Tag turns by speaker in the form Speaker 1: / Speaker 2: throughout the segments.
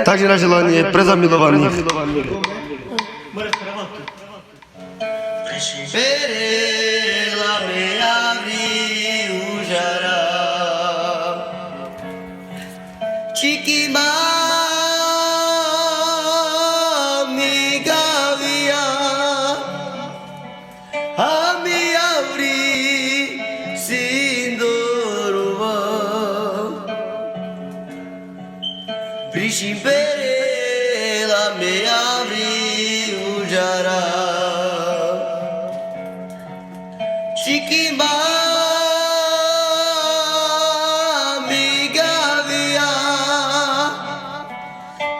Speaker 1: Также на желание презамилованных.
Speaker 2: Principela me abriu jará Chiquimba me gavia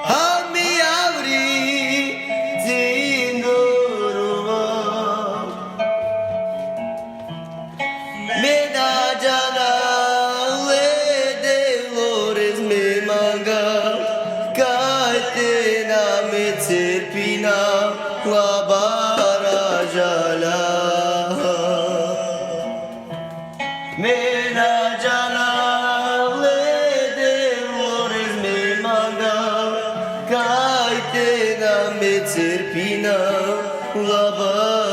Speaker 2: A me abri Zinduruma Me da jana Le de lores me manga Serpina la barajala Mena jana le de flores me manga Caite na me serpina la barajala